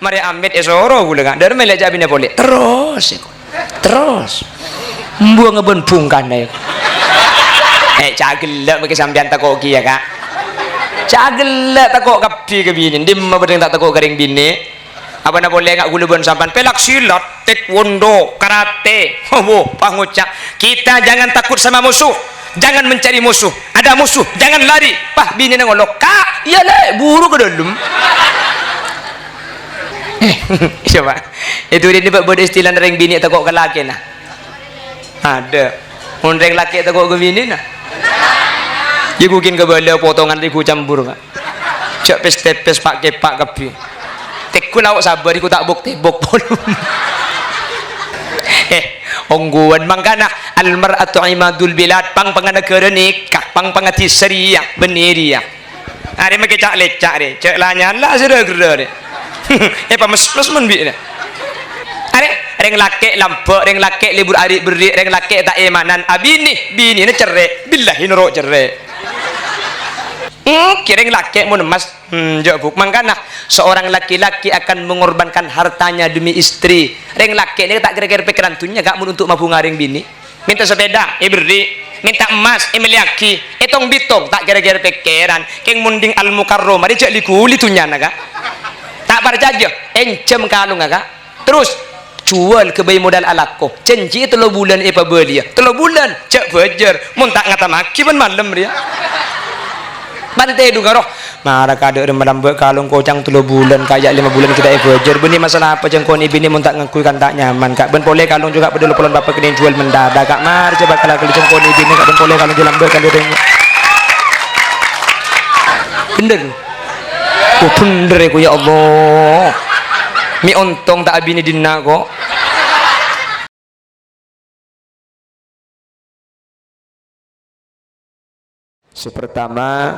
Mari amit esoro pula kan. Dari melek jabine boleh. Terus. Mbuang ngebon bungkan deh. Cagelak bagi sampean takok ki ya kak. Cagelak takok kapi ke bini. Dimma bedeng tak takok kering bini. Apa nak boleh ngak gula bon sampan pelak silat, taekwondo, karate. Pangucap. Kita jangan takut sama musuh. Jangan mencari musuh. Ada musuh, jangan lari. Pah bini nang ngolok. Kak, iya le, buru ke dalam. Coba. Itu dia dapat buat istilah reng bini takok ke laki nah. Ada. Mun reng laki takok ke bini nah. Dia mungkin ke bala potongan riku campur Kak. Cak pes pak kepak kapi. Tekku lawak sabar iku tak bok polum. Ongguan mangkana almar'atu imadul bilad pang panganegara nikah pang pangati syariah beniriah. Are make cak lecak de. Cak lanyan lah segera de. Pames men bi de. Are reng laki lampek reng laki libur adik beri reng laki tak emanan abini bini ne cerai billahi nuruk cerai. Kireng laki mun emas jawab mangkana seorang laki-laki akan mengorbankan hartanya demi istri. Reng laki ini tak kira-kira pikiran tunya gak mun untuk mabung ngaring bini. Minta sepeda beri, minta emas emeliaki etong bitong tak kira-kira pikiran keng munding al mukarrom mari jak likuli tunya naga. Tak percaya encem kalung naga. Terus jual ke bayi modal alako janji 3 bulan belia 3 bulan cak fajar mun tak ngata maki pun malam dia. Bantai du garoh marah kada malam kalung kocang 3 bulan kayak 5 bulan kita evajer beni masalah apa jengkau ni bini mun tak ngakui kan tak nyaman kak ben boleh kalung juga peduli pelon bapak kini jual mendadak kak mar coba kalau jengkau ni bini kak ben boleh kalung dilambekan dia bener bener aku ya Allah mi ontong tak abini dina kok. Sepertama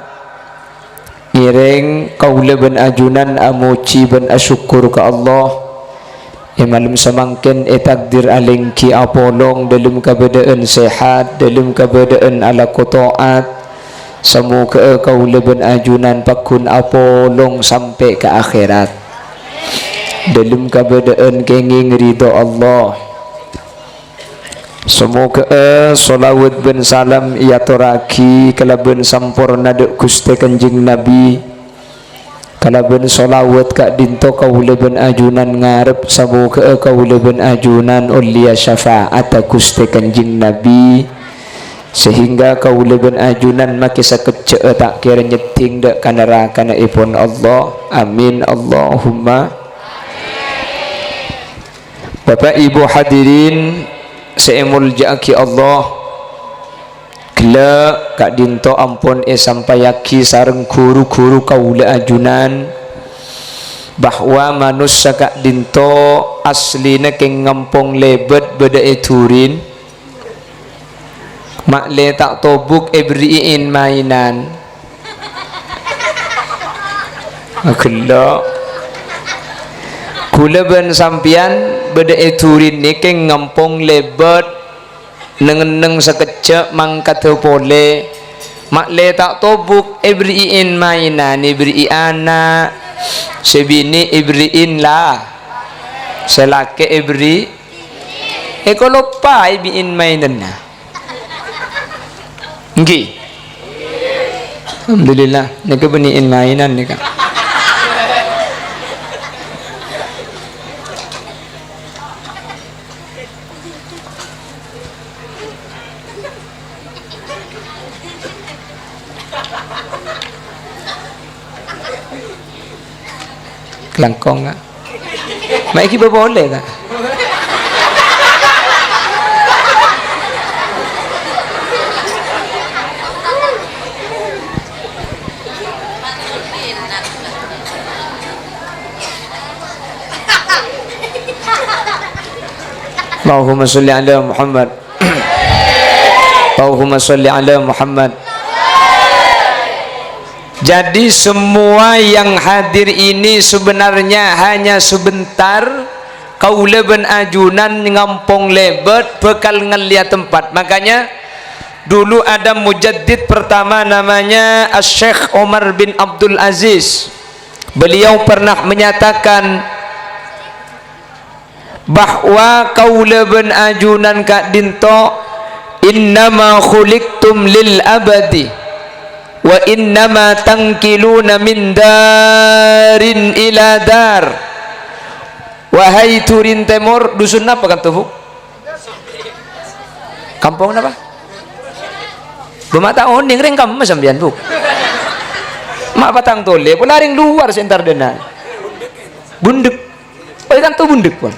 ireng kaula ben ajunan amuci ben asyukur ke Allah malam semangkin takdir alengki apolong dalam keadaan sehat dalam keadaan ala taat semoga kaula ben ajunan pakun apolong sampai ke akhirat dalam keadaan kenging ridho Allah. Semoga solawat ben salam ia toraki kalaben sampurna dek Gusti Kanjeng Nabi kalaben solawat kak dinto kaula ben ajunan ngarep semoga kaula ben ajunan ulia syafaat Gusti Kanjeng Nabi sehingga kaula ben ajunan maki sakecek tak kira nyeting dek neraka ipun Allah amin Allahumma. Bapak Ibu hadirin seemul jaki Allah gila kak dinto ampun sampayaki sareng guru-guru kaula ajunan bahwa manusia kak dinto aslinya keng ngampung lebet beda turin makle tak tobuk beriin mainan gila kula ben sampian beda turin ni keng ngampung lebet neng sekecek mangkat pole makle tak tobuk beriin mainan beri anak sebini beriin lah selake beri kalau pa beriin mainan na nggih alhamdulillah nek beriin mainan ni kan langkong kan mak iki boleh kan Allahumma sholli ala Muhammad Allahumma sholli ala Muhammad. Jadi semua yang hadir ini sebenarnya hanya sebentar kaula ben ajunan ngampung lebet bekal ngeliat tempat. Makanya dulu ada mujaddid pertama namanya Syekh Omar bin Abdul Aziz beliau pernah menyatakan bahwa kaula ben ajunan kak dinto innama khuliqtum lil abadi wa innama tankiluna min darin ila dar. Wahai Turin Timur, dusun apa kan tuh? Kampung apa? Bumata oning ring kamu sambian bu. Mak patang tole, pula ring luar sentar dena. Bunduk, oh kan tuh bunduk pun.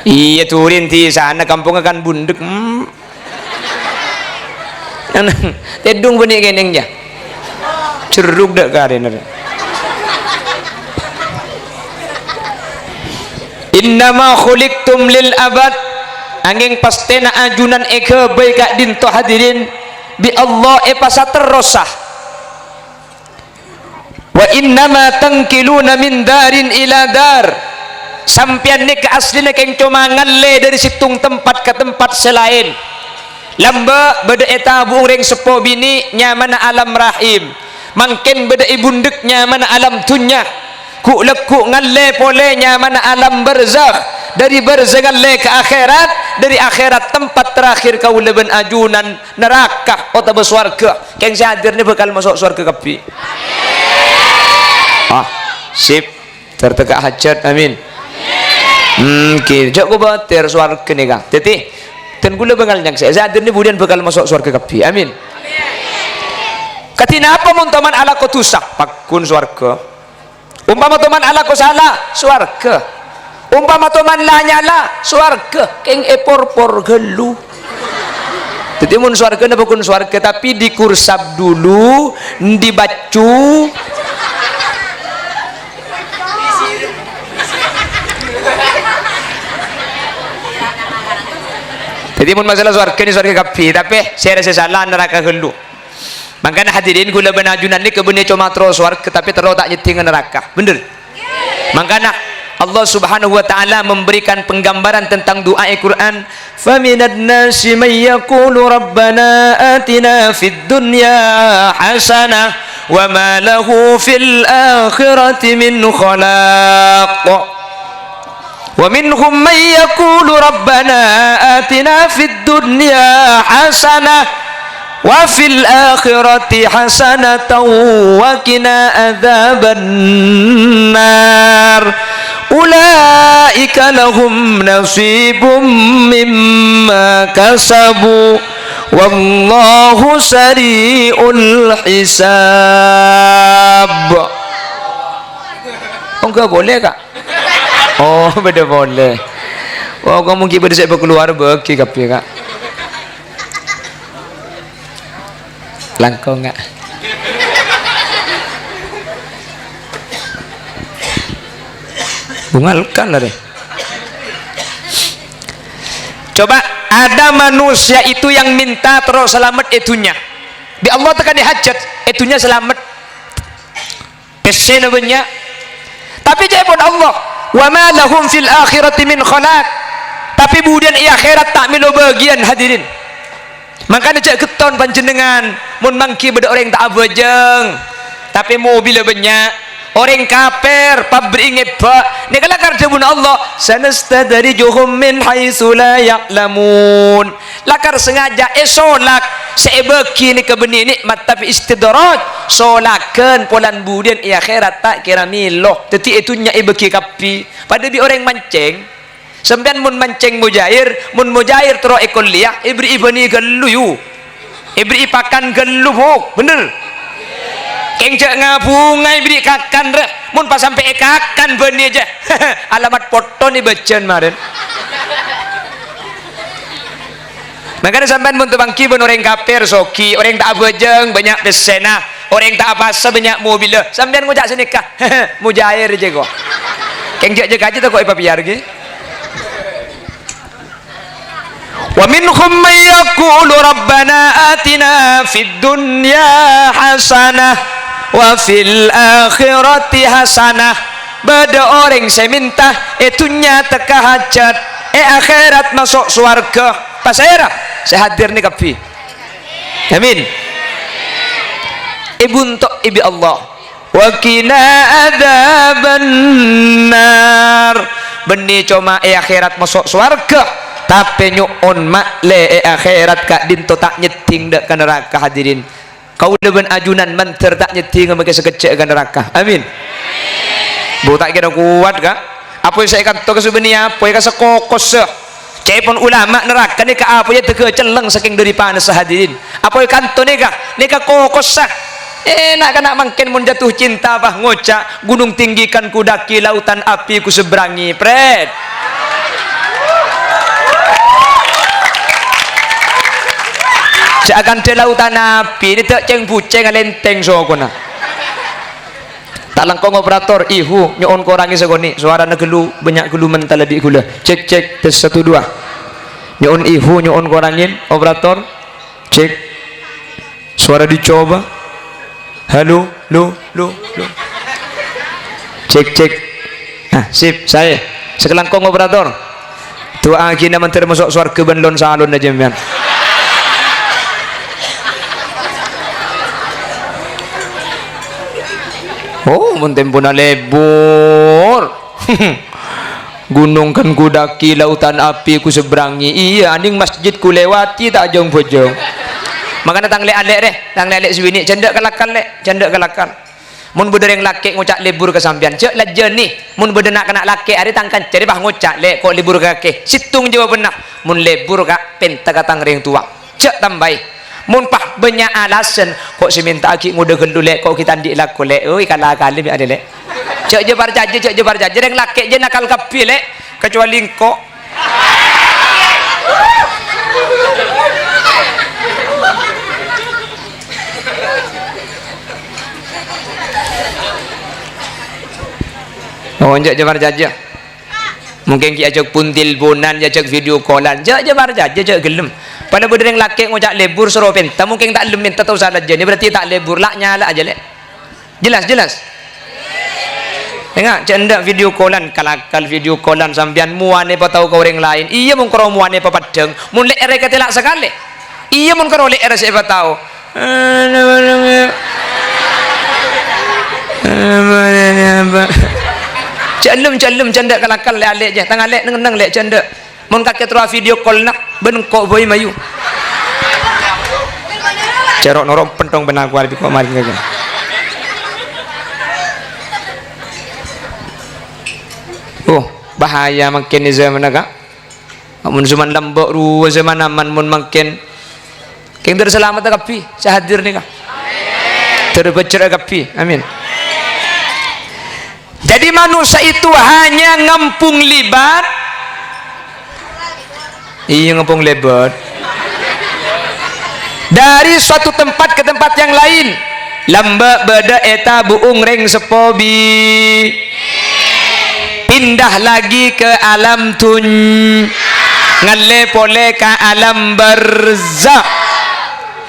Iya Turin di sana kampungnya kan bunduk. Tedung benih kenengnya. Ceruk dak karen. Innama khuliqtum lil abad, angin pastena ajunan eke baik kak dinto hadirin bi Allah pasa terosah. Wa innama tankiluna min darin ila dar, sampian ni ke aslinya keng cuma ngalle dari situng tempat ke tempat selain. Lamba beda eta buung ring sepo bini nyamana alam rahim, mungkin beda ibundek nyamana alam dunya. Ku lekuk ngalle polenya mana alam barzakh, dari barzakh ngalle ke akhirat, dari akhirat tempat terakhir kau leben ajunan neraka atau bersuarga. Keng hadir ni bakal masuk surga kapi. Sip tertegak hajat amin. Kijak ku batir surga ni kah. Teti dan gula bengal yang saya hadir ni budian bakal masuk surga kapi. Amin. Katina apa muntaman ala kotusak pakun surga. Umpama teman ala ko salah swarga, umpama teman la nyala swarga, keng epor-por gelu. Jadi mun swarga na bukan swarga tapi dikursap dulu, dibacu. Jadi mun masalah swarga ni swarga kapi, tapi saya rasa salah neraka gelu. Makanya hadirin gula benajunan ni kebun cuma terus warga tapi terlalu tak nyeting neraka. Bener? Makanya Allah Subhanahu wa taala memberikan penggambaran tentang doa Al-Qur'an. Faminad nasi may yaqulu rabbana atina fid dunya hasanah wa ma lahu fil akhirati min khalaq. Wa minhum may yaqulu rabbana atina fid dunya hasanah wa fil akhirati hasanatan wa qina adzaban nar. Ulaika lahum nasibum mimma kasabu wallahu sari'ul hisab. Oh enggak boleh kak? Oh beda boleh. Oh kamu mungkin beda saya keluar bagi kapi kak. Langkau enggak? Bungalkan lah deh. Coba ada manusia itu yang minta terus selamat itunya. Di Allah tekan dihajat, itunya selamat. Kesena banyak. Tapi jawab Allah, wa ma lahum fil akhirati min khalaq. Tapi kemudian di akhirat tak milo bagian hadirin. Makanya cak keton panjenengan mun mangki beda orang tak abajeng tapi mobil banyak orang kafir pabrik ngeba ni kala karja bun Allah sanastadrijuhum min haitsu la ya'lamun lakar sengaja solak sebeki ni kebeni nikmat tapi istidraj solakeun polan budian i akhirat tak kira miloh teti itunya ibeki kapi pada di orang mancing. Sembilan mun mancing mujair terus ekol liah ibri ibani gelu yu ibri ipakan gelu hok bener keng cak ngabungai ibri kakan rek mun pas sampai ekakan bani aja alamat foto ni bacan maren. Makanya sampean mun tebangki ben orang kafir soki orang tak abajeng banyak desena orang tak apa sebanyak mobil sampean ngujak senikah mujair je kok keng cak aja tak kok ipapiar ge. Wa minhum may yaqulu rabbana atina fid dunya hasanah wa fil akhirati hasanah. Bada orang saya minta itunya teka hajat akhirat masuk surga. Pas saya hadir ni kapi. Amin. ibuntuk ibi Allah wa qina adzabannar benih cuma akhirat masuk surga tapi nyuun mak le akhirat kak dinto tak nyeting dak ke neraka. Hadirin kau deban ajunan menter tak nyeting make sekecek ke neraka. Amin. Bu tak kira kuat kak apa yang saya kata ke sebenarnya apa yang sekokos cepon ulama neraka ni ka apa ya tege celeng saking dari panas. Hadirin apa yang kanto ni ka kokos enak kan nak mangken mun jatuh cinta bah ngocak gunung tinggikan ku daki lautan api ku seberangi pret. Seakan di lautan api ini tak ceng buceng lenteng sokona tak langkong operator ihu nyon korangi segoni suara negelu banyak gelu mental lebih gula cek tes 1 2 nyon ihu nyon korangin operator cek suara dicoba halo lo cek nah sip saya sekelangkong operator doa kita menteri masuk surga benlon salon aja mian. Oh, mun tempo na lebur. Gunung kan ku daki, lautan api ku seberangi. Iya, aning masjid ku lewati tak jong bojong. Makanya tang lek deh, tang lek suwini cendak kelakal lek, cendak kelakal. Mun bedereng laki ngucak libur ke sampean. Cek lajen nih, mun bedenak kena laki hari tangkan cari bah ngucak lek kok libur ke kake. Situng jawab benak. Mun libur kak penta katang ring tua. Cek tambai. Mun pah banyak alasan kok si minta aki ngude gelu lek kok kita ndik laku lek oi kala kali bi ade lek cek jebar jaje reng laki je nakal kapi lek kecuali kok oh cek jebar jaje mungkin ki ajak puntil bonan ajak video callan cek jebar jaje cek gelem. Pada berdering laki ngocak lebur suruh penta mungkin tak lem minta tahu salah je ni berarti tak lebur lah nyala aja lek jelas tengok cendak video callan kalakal video callan sampean muane pa tahu ke orang lain iya mun karo muane pa padeng mun lek ere ketelak sekali iya mun karo lek ere siapa tahu celum cendak kalakal lek alek je tang alek neng lek cendak mun kakek terus video call nak benkok boy mayu cerok norok pentong benar kuali kok mari ngene oh bahaya makin ni zaman agak mun zaman lambok ru zaman aman mun makin keng terselamat kapi sahadir ni kah terbecer kapi amin. Jadi manusia itu hanya ngampung libat iya ngepung lebat dari suatu tempat ke tempat yang lain lamba beda eta buung reng sepobi pindah lagi ke alam tun ngale pole ke alam barzakh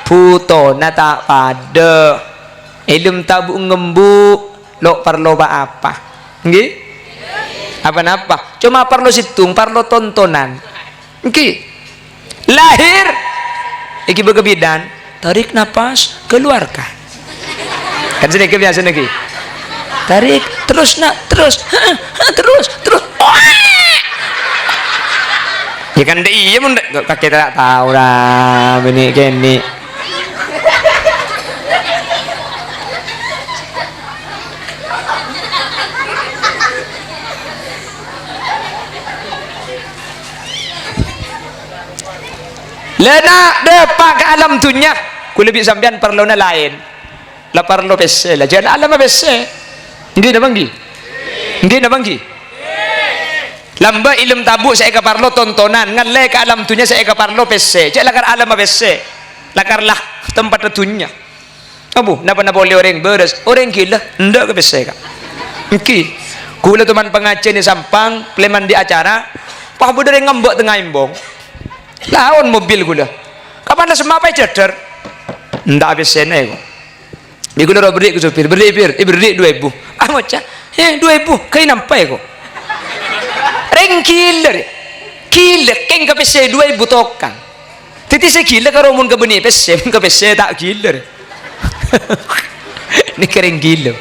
putona tak pada ilmu tabu ngembuk lo perlu apa nggih apa cuma perlu situng perlu tontonan. Oke, lahir, iki begebidan, tarik nafas, keluarkan. Kan sedikit biasa lagi. Tarik, terus terus. Ya kan iya mun kakek tak tahu lah, ini kene. Lena depak ke alam dunia ku lebih sampean perlu na lain la perlu pese la jangan alam pese nggih na banggi nggih na banggi lamba ilmu tabu saya ke parlo tontonan ngalle ke alam dunia saya ke parlo pese cek lakar alam pese lakar lah tempat dunia abu napa boleh orang beres orang gila ndak ke pese kak nggih kula teman pengajian di Sampang pleman di acara pak budere ngembok tengah imbong lawan mobil gula kapan dah semapa ceder ndak habis sene kok di gula beri ke supir beri 2000 ah macam 2000 kain nampai kok reng killer keng ke pc 2000 tokang titi se killer karo mun ke beni pc mun ke pc tak killer Ni kering gila.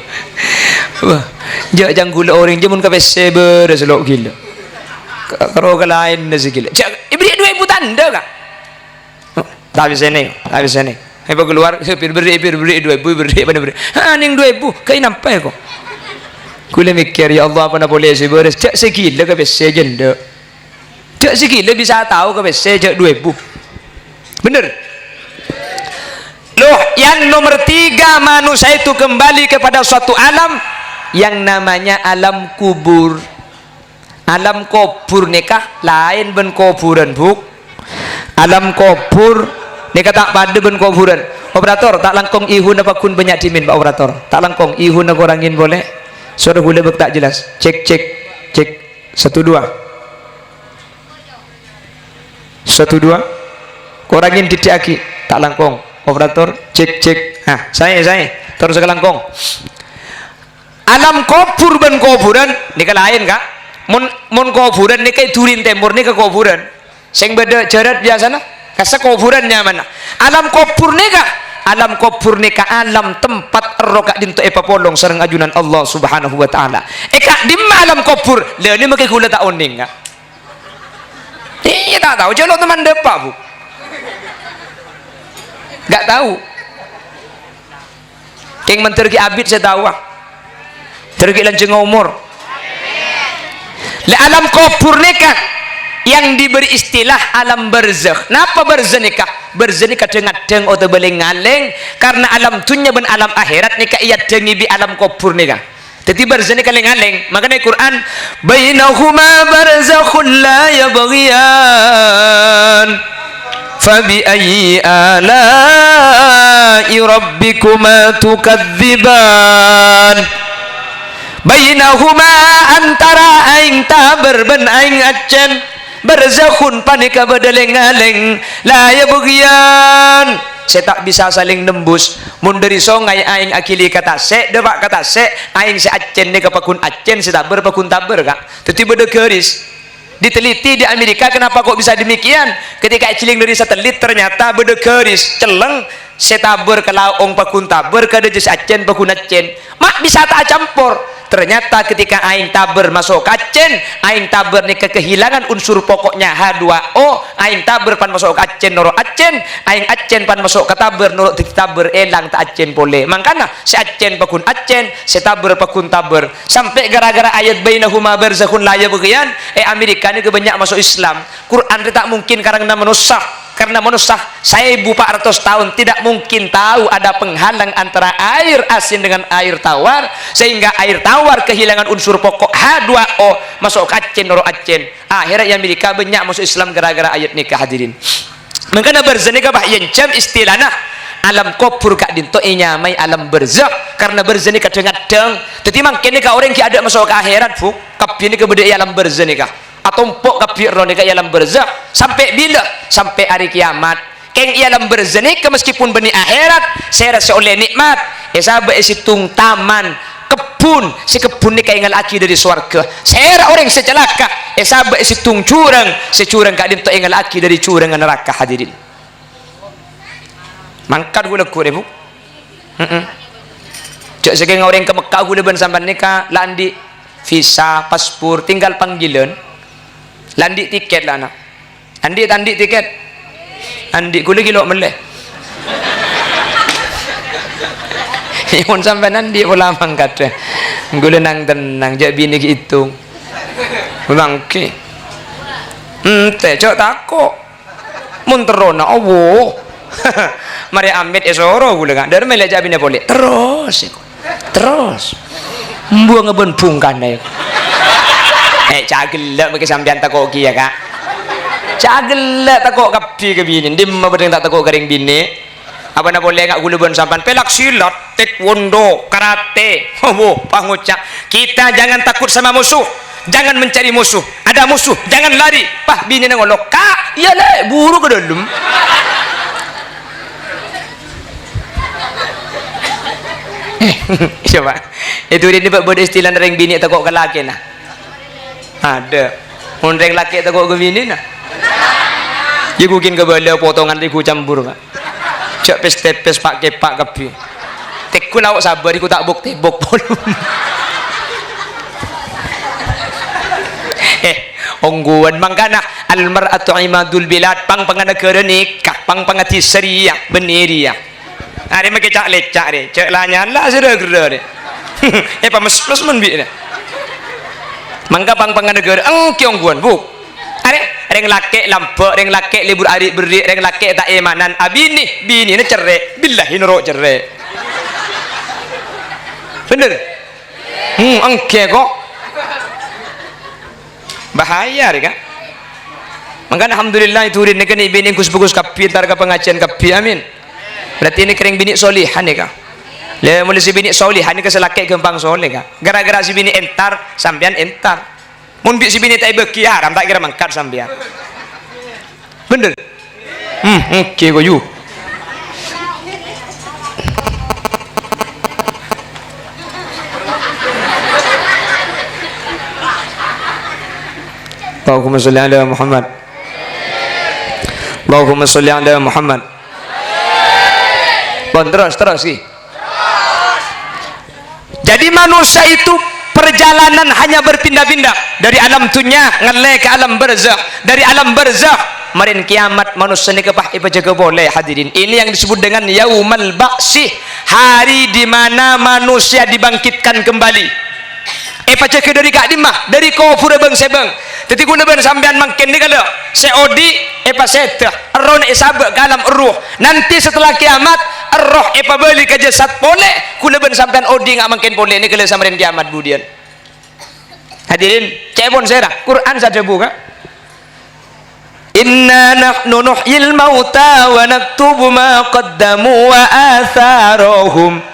Wah, jang gula orang je mun ka pese beres lok gila. Karo ka lain na sigila. Ibri 2000 tanda ka. Tak bisa ni. Hepa keluar beri 2000 beri mana beri. Ha ning 2000 kai nampai ko. Kula mikir ya Allah apa nak boleh si beres. Cak segila ka pese jenda. Cak segila bisa tahu ka pese cak 2000. Bener. Loh, yang nomor 3 manusia itu kembali kepada suatu alam yang namanya alam kubur. Alam kubur nikah lain ben kuburan buk. Alam kubur nikah tak pada ben kuburan. Operator tak langkong ihun apa kun banyak dimin Pak operator. Tak langkong ihun aku orangin boleh. Suara hula bek tak jelas. Cek 1 2. 1 2. Korangin titik aki tak langkong. Operator cek. Nah, saya terus ke langkong. Alam kubur ben kuburan nikah lain kak. Mun kuburan nikah durin timur nikah kuburan. Sing beda jarak biasana kasa kuburannya mana. Alam kubur nikah. Alam kubur nikah alam tempat roka dinto epa polong sareng ajunan Allah Subhanahu wa taala. Eka di alam kubur le ni make gula tak oning kak. Iya tak tahu jelo teman depak bu. Gak tahu. Keng mentergi abid saya tahu. Tergi lanjeng umur. Le alam kubur nikah yang diberi istilah alam barzakh. Napa barzakh nikah? Barzakh nikah kadang-kadang atau boleh ngaleng karena alam dunya ben alam akhirat nikah ia dengi bi alam kubur nikah. Jadi barzakh nikah ngaleng. Makanya Quran bainahuma barzakhun la yabghiyan. فَبِأَيِّ آلَاءِ رَبِّكُمَا تُكَذِّبَانِ Bainahuma antara aing taber ben aing acen barzakhun panika bedeleng-aleng la yabghiyan. Saya tak bisa saling nembus mun dari songai aing akili kata se debak kata se aing si acen ni kapakun acen si taber pakun taber kak. Teti beda keris. Diteliti di Amerika kenapa kok bisa demikian ketika ciling dari satelit ternyata beda keris celeng setaber ke laong pakun taber ke dejes acen pakun acen mak bisa tak campur ternyata ketika aing taber masuk acen aing taber ni kehilangan unsur pokoknya H2O aing taber pan masuk acen noro acen aing acen pan masuk ke taber noro taber elang tak acen boleh makanya si acen pakun acen setaber pakun taber sampai gara-gara ayat bainahuma barzakhun la yabghiyan Amerika ni kebanyak masuk Islam Quran tak mungkin karena manusia saya 1400 tahun tidak mungkin tahu ada penghalang antara air asin dengan air tawar sehingga air tawar kehilangan unsur pokok H2O masuk acen noro acen akhirnya Amerika banyak masuk Islam gara-gara ayat nikah hadirin makanya berzenika bah yang jam istilahnya alam kubur kak dinto inyamai alam barzakh karena berzenika kadang-kadang jadi makanya kak orang ki ada masuk ke akhirat bu kabini kebeda alam berzenika atau pok kapir ronika alam barzakh sampai bila sampai hari kiamat keng alam barzakh meskipun benih akhirat saya rasa oleh nikmat ya sahabat situng taman kebun si kebun ni kaingal aki dari swarga saya orang secelaka ya sahabat situng curang si curang kak dinto ingal aki dari curang neraka hadirin mangkat gula kure bu cak sekeng orang ke Mekah gula ben sampai nikah landi visa paspor tinggal panggilan landi tiket lah nak andi tiket andi gula gilo meleh yang sampai nanti pula mangkat gula nang tenang jak bini hitung ulang ke teh cok tako munterona oh mari amit esoro gula kan dari meleh jak bini boleh terus buang ngebun bungkan deh cagelak bagi sampean takok ki ya kak cagelak takok kapi ke bini dimma bedeng tak takok garing bini apa nak boleh ngak gula bon sampean pelak silat taekwondo karate pangucap kita jangan takut sama musuh jangan mencari musuh ada musuh jangan lari pah bini nangolok kak iya le buru ke dalam coba itu dia buat istilah nering bini takok ke laki nah ada undeng laki takut ke bini nah dia mungkin ke bala potongan ribu campur kak cak pes tepes pak kepak kepi praktek ku lawak sabar iku tak buk tebok polu. Ongguan mangkana almar'atu imadul bilad pang panganegara nikah pang pangati seriah beneria. Are make cak lecak de cek lanyan lah sudah gera de. Pames plus men bi. Mangka pang panganegara engki ongguan buk. Are reng laki lampek reng laki libur hari beri reng laki tak emanan abini bini ne cerai billahi nuruk cerai. Bener? Engke kok. Bahaya kan? Maka alhamdulillah itu rin kan bini kus-kus kapi tar ka pengajian kapi amin. Berarti ini kering bini solihan ya kah? Le mulai si bini solihan ke selaki gampang soleh kah? Gara-gara si bini entar sampean entar. Mun si bini tak beki haram tak kira mangkat sampean. Bener? Oke go you. Allahumma sholli ala Muhammad. Allahumma sholli ala Muhammad. Bon, terus sih. Jadi manusia itu perjalanan hanya berpindah-pindah dari alam dunia ngeleh ke alam barzakh, dari alam barzakh marin kiamat manusia ni kepah ibajaga boleh hadirin. Ini yang disebut dengan yaumal ba'si, hari di mana manusia dibangkitkan kembali. Pajaga dari kak dimah dari kufur bang sebang. Jadi guna ben sampean makin ni kalau seodi setah roh ne sabak kalam ruh. Nanti setelah kiamat roh beli ke jasad pole guna ben sampean odi ngak makin pole ni kalau sampean kiamat budian. Hadirin, cebon serah Quran saja buka. Inna nahnu nuhyil mauta wa naktubu ma qaddamu wa atharahum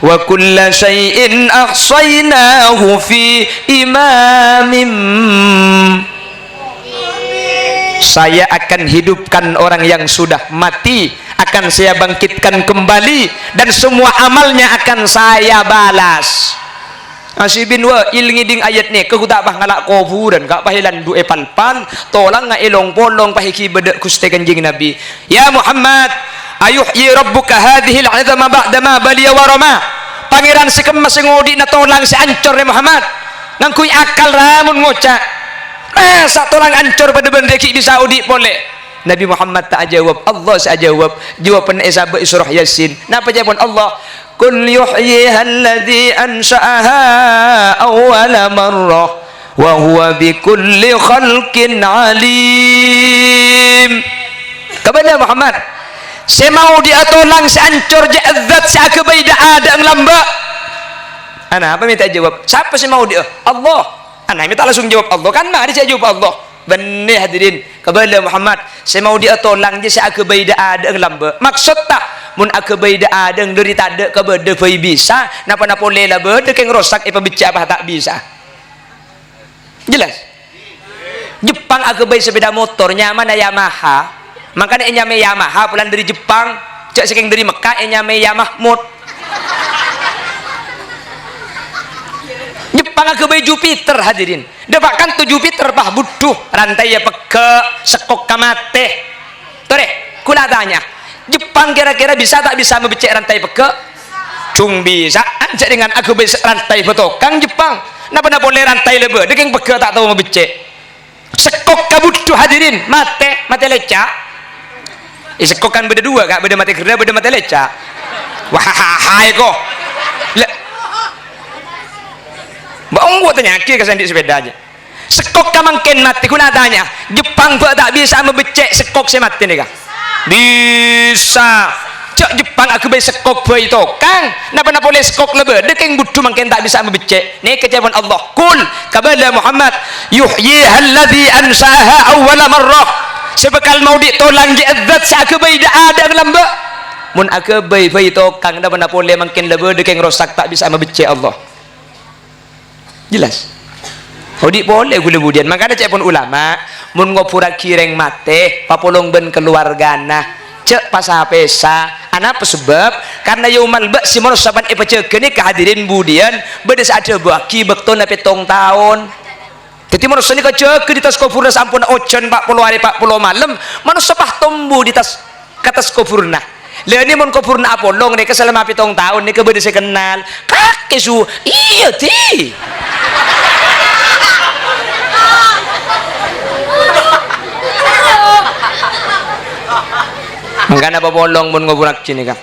wa kulla syai'in ahsaynahu fi imamin. Saya akan hidupkan orang yang sudah mati, akan saya bangkitkan kembali, dan semua amalnya akan saya balas. Asibin wa ilngiding ayat ni ke tak bah ngalak kuburan kak pahilan du palpan tolang nga ilong polong pahiki bedek kuste kanjing Nabi. Ya Muhammad, ayuhyi rabbuka hadhihi al-'idhama ba'da ma baliya wa rama. Pangeran si kemas ngodi na tolang si ancor ni Muhammad ngangkui akal ramun ngoca sa tolang ancor pada benda ki bisa udi boleh. Nabi Muhammad tak jawab, Allah saya jawab. Jawapan sahabat surah Yasin. Napa jawaban Allah? Qul yuhyiha alladhi ansha'aha awwala marrah wa huwa bikulli khalqin alim. Kepada Muhammad, saya mau dia tolang seancur ja'adzat seakabaida ada lamba. Ana apa minta jawab? Siapa sih mau dia? Allah. Ana minta langsung jawab Allah kan? Mari saya jawab Allah. Benih hadirin kepada Muhammad, saya mau dia tolang je seakabaida ada lamba. Maksud tak mun akabaida ada dari tak kepada fai bisa napa-napa lela berde keng rosak pembicara apa tak bisa. Jelas? Jepang akabai sepeda motor nyaman Yamaha. Makanya nyame Yamaha pulang dari Jepang, cak sekeng dari Mekah nyame Yamaha mod. Jepang akabai Jupiter hadirin. Dapatkan tu Jupiter bah butuh rantai ya peke sekok kamate. Tore, kula tanya. Jepang kira-kira bisa tak bisa membecek rantai peke? Cung bisa. Anjak dengan akabai rantai potokang Jepang. Napa boleh rantai lebe? Dekeng peke tak tahu membecek. Sekok kabutuh hadirin, mate lecak. Sekok kan beda dua kak, beda mati kerja, beda mati lecak. Wahai kok. Baong gua tanya ke kesan di sepeda aja. Sekok kamangken mati kuna tanya. Jepang gua tak bisa membecek sekok saya mati nih kak. Bisa. Cak Jepang aku beli sekok bayi tokang. Napa boleh sekok lebe? Dekeng budu mangken tak bisa membecek. Nih kejawaban Allah. Kul kepada Muhammad, yuhyiha alladhi ansa'aha awwala marrah. Sebekal mau ditolang ja'adzat seakabai ada lamba. Mun akabai bayi tokang napa boleh mangken lebe dekeng rosak tak bisa membecek Allah. Jelas? Hodi boleh gula budian. Makanya cek pun ulama mun ngopura kireng mate papolong ben keluargana cek pasah pesa. Apa sebab? Karena yaumal ba'si manusia pan epecegeni kehadirin budian beda ada baki bekton na petong tahun. Jadi manusia ni kecek di tas kufurna sampun ocen 40 hari 40 malam manusia pah tumbuh di tas katas kufurna. Lah ni mun kupurna Apollo nih selama 7 tahun nih kebedes kenal. Kakek su iya ti. Mangkana babolong mun ngoburak sini Kang.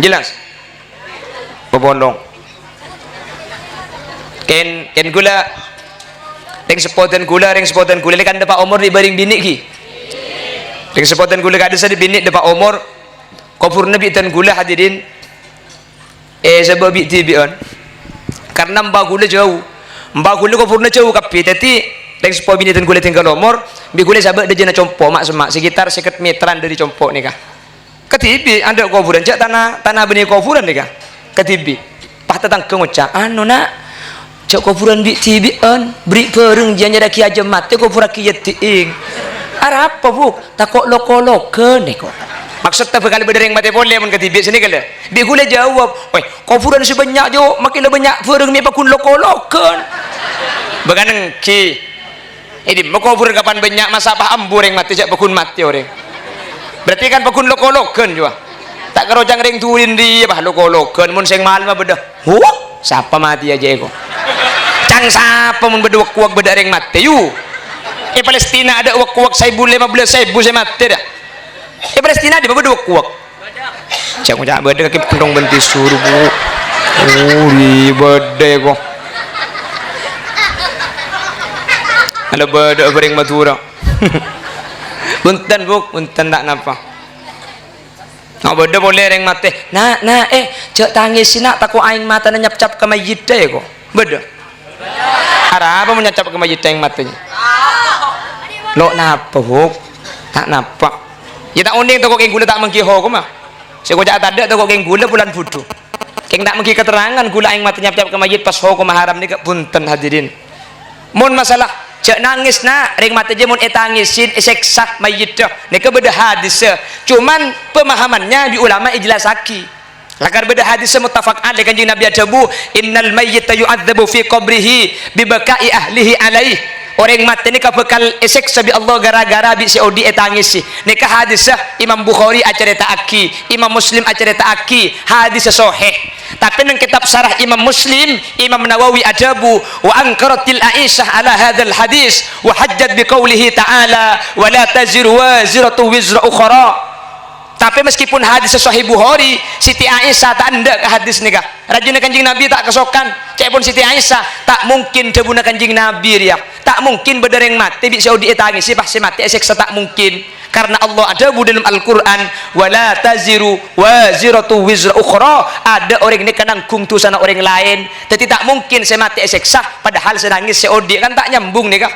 Jelas? Babolong. Ken gula ring sepotan gula kan Pak Umur di baring bini ki. Ring sepotan gula kada sa di bini Pak Umur kopurna bitan gula hadirin. Sebab bi tibion. Karena mbak gula jauh. Mbak gula kopurna jauh kapi tadi ring sepo bini tan gula tinggal umur bi gula sabak de jena compo mak semak sekitar 50 meteran dari compo nih kah. Ketibi ada kuburan cak tanah benih kuburan nih kah. Ketibi pah tetang kengocak anu nak cak kuburan bi tibi on beri pereng janya dak aja mate kuburan ki yeting arah apa bu takok loko-loko nih kok maksudnya bekal bedereng mate boleh mun ketibi sini kala bi gula jawab oi kuburan sebanyak jo makin banyak pereng mi pakun loko-loko beganeng ki ini mau kuburan kapan banyak masa paham bureng mati cak pakun mati orang berarti kan pakun loko-lokon juga tak kerojang ring turin dia bah loko-lokon mun sing mal mah beda siapa mati aja eko cang siapa mun beda wak beda ring mati yu Palestina ada wak 1500 saya mati dah Palestina ada beda wak cak beda kaki pendong bentis suruh bu di beda eko ada beda bering matura punten bu punten tak napa nah beda boleh ring mati nah cek tangis nak takut aing mata nyap-cap ke mayit deh kok beda arah apa menyap ke mayit yang matanya lo napa bu tak napa ya tak uning takut keng gula tak mengkiho kok mah saya kocak tak ada takut keng gula bulan fudu keng tak mengki keterangan gula aing mata nyap-cap ke mayit pas ho maharam ni punten hadirin mun masalah cek nangis nak ring mata je mun etangisin seksa mayit dah nika beda hadis cuman pemahamannya di ulama ijlasaki lakar beda hadis muttafaq alaih kanjeng Nabi ajabu innal mayyita yu'adzabu fi qabrihi bi baka'i ahlihi alaih orang mati ni bakal seksa bi Allah gara-gara bi seodi etangisi nika hadis Imam Bukhari acarita aki Imam Muslim acarita aki hadis sahih tapi nang kitab syarah Imam Muslim Imam Nawawi ajabu wa ankaratil Aisyah ala hadzal hadis wa hajjat bi qoulihi ta'ala wa la taziru waziratu wizra ukhra tapi meskipun hadis sahih Bukhari Siti Aisyah tak ndak ke hadis nikah rajin kanjeng Nabi tak kesokan cek pun Siti Aisyah tak mungkin debuna kanjeng Nabi ya tak mungkin bedereng mati bisa dietangisi pasti mati seksa tak mungkin karena Allah ada dalam Al-Quran wala taziru waziratu wizra ukhra ada orang ini kananggung tu sana orang lain jadi tak mungkin saya mati seksa padahal senangis seodi kan tak nyambung nikah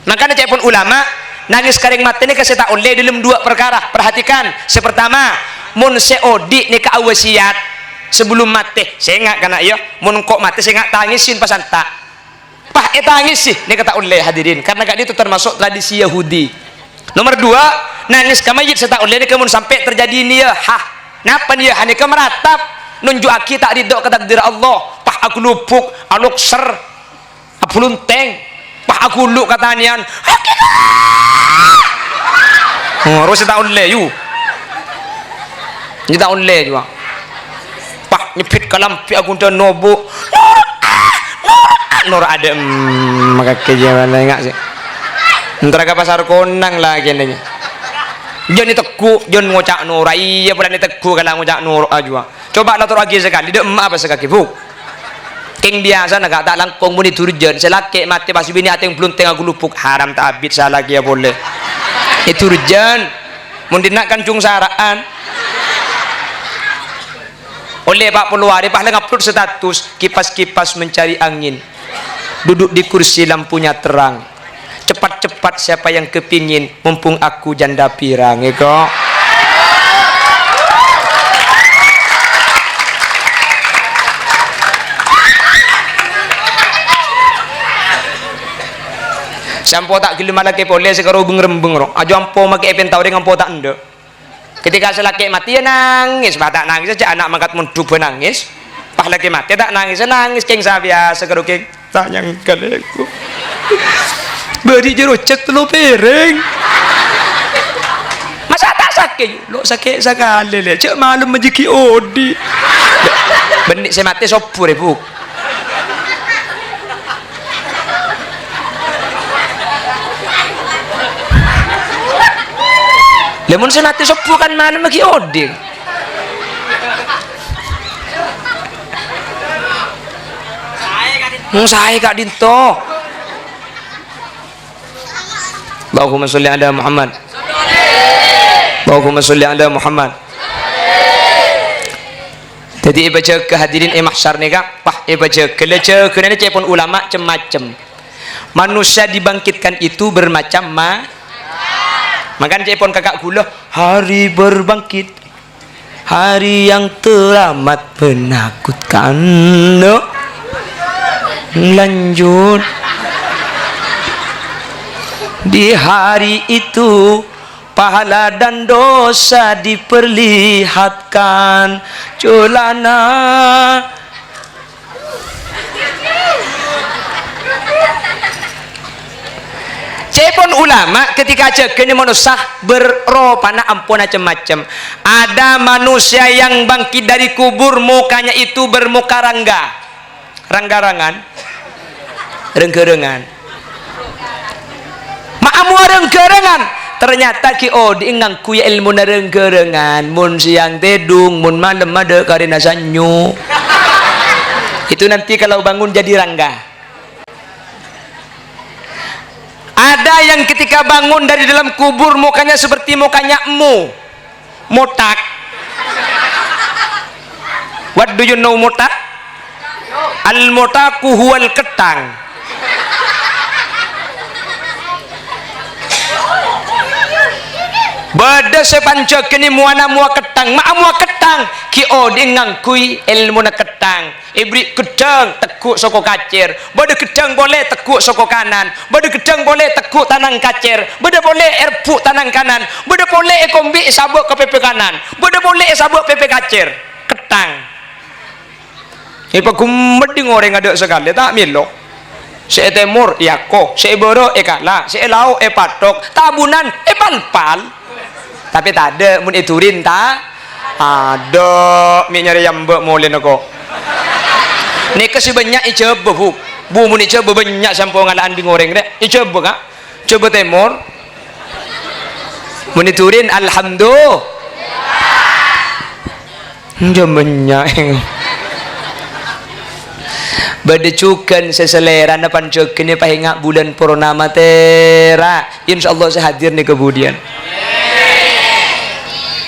makanya cek pun ulama nangis karing mati ni kasih tak oleh dalam 2 perkara perhatikan sepertama mun seodi ni ka wasiat sebelum mati saya ingat kana iya mun kok mati saya ingat tangisin pasan tak pah tangis sih ni kata oleh hadirin karena gak itu termasuk tradisi Yahudi nomor 2 nangis ka mayit saya tak oleh ni kemun sampai terjadi ni ya napa ni ya hani ka meratap nunjuk aki tak ridho ke takdir Allah pah aku lupuk aluk ser apulunteng pah aku luk katanian harus tak oleh you ni tak oleh juga pak nyepit kalampi aku dan nobo nur ada maka kejawan enggak sih antara ke pasar konang lagi nih jangan teku jangan ngocak nur iya pula teku kalau ngocak nur aja coba lah lagi sekali dia apa sekali bu keng biasa nak tak langkong muni turjan selaki mati pasti bini ateng belum tengah gulupuk haram tak abid salah lagi ya boleh itu rujan mundinak kancung saraan oleh Pak Puluari Pak ngupload status kipas-kipas mencari angin duduk di kursi lampunya terang cepat-cepat siapa yang kepingin mumpung aku janda pirang kok sampo tak gelem laki boleh sekaro bengrembeng ro aja ampo make pentau dengan ampo tak ndek ketika selaki mati ya nangis bah tak nangis aja anak mangkat munduk nangis pah laki mati tak nangis nangis keng biasa karo keng tak nyangka aku beri jero cek telo pereng masa tak sakit lo sakit sekali le cek malam menjiki odi benik saya mati sopur ibu lemon saya mati sopur kan malam menjiki odi saya Kak Dinto. Allahumma sholli ala Muhammad. Allahumma sholli ala Muhammad. Jadi baca ke hadirin mahsyar ni Kak, pah baca keleca kena cepon ulama macam-macam. Manusia dibangkitkan itu bermacam makan cepon kakak gula hari berbangkit hari yang teramat menakutkan. Lanjut di hari itu pahala dan dosa diperlihatkan celana cepon ulama ketika cekeni manusia berropana ampun macam-macam. Ada manusia yang bangkit dari kubur mukanya itu bermuka rangga-rangan renggerengan maamu renggerengan ternyata ki diingang ku ya ilmu na renggerengan mun siang tedung mun malam ada karena sanyo itu nanti kalau bangun jadi rangga. Ada yang ketika bangun dari dalam kubur mukanya seperti mukanya motak. What do you know motak? Al-motaku huwal ketang. Bada sepanca kini muana mua ketang mua ketang ki dengan kui ilmu na ketang ibri kedang tekuk soko kacir bada kedang boleh tekuk soko kanan bada kedang boleh tekuk tanang kacir bada boleh erpuk tanang kanan bada boleh ekombi sabuk ke pepe kanan bada boleh sabuk pepe kacir ketang ipa kumbeding orang ada sekali tak milo si temur yako si boro kala si lau patok tabunan palpal tapi tak ada mun iturin tak ada mi nyari yang boleh nako ni kasi banyak icoba bu mun icoba banyak sampo ngalaan di goreng dek icoba kak coba temur mun iturin alhamdulillah jam banyak berdecukan seselera na pancok kini pahinga bulan purnama tera insyaallah saya hadir nih kemudian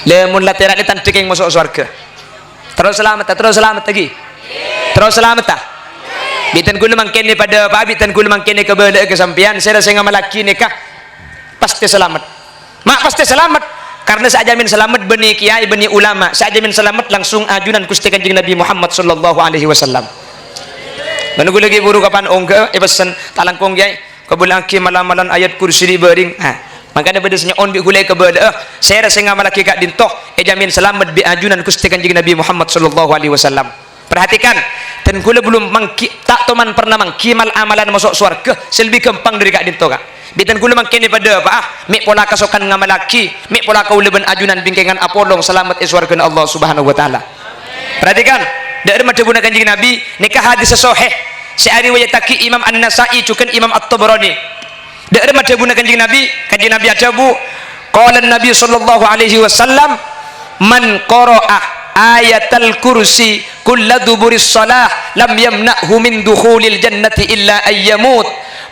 lemun latera ni tantik yang masuk surga terus selamat lagi terus selamat tak bitan gula mangkene pada apa bitan gula mangkene kebala kesampian saya rasa ngamalaki nikah pasti selamat mak pasti selamat karena saya jamin selamat beni kiai beni ulama saya jamin selamat langsung ajunan Gusti Kanjeng Nabi Muhammad sallallahu alaihi wasallam. Dan gue lagi buru kapan ongga pesan talangkong kiai kebulaki malam-malam ayat kursi di bering makanya bedesnya on bi gulai kebada saya rasa ngamalaki Kak Dintoh jamin selamat bi ajunan Gusti Kanjeng Nabi Muhammad sallallahu alaihi wasallam. Perhatikan dan kula belum tak teman pernah mangkimal amalan masuk surga selebih gampang dari Kak Dintoh Kak bitan kula mangkene pada apa mi pola kasokan ngamalaki mi pola kaulaban ajunan bingkengan apolong selamat iswargan Allah subhanahu wa taala. Perhatikan dari madhabuna Kanjeng Nabi nikah hadis sahih syari wayataki Imam An-Nasa'i cukan Imam At-Tabrani dari madhabuna Kanjeng Nabi ajabu qala Nabi sallallahu alaihi wasallam man qara'a ayatal kursi kulla duburis salah lam yamna'hu min dukhulil jannati illa ayyamut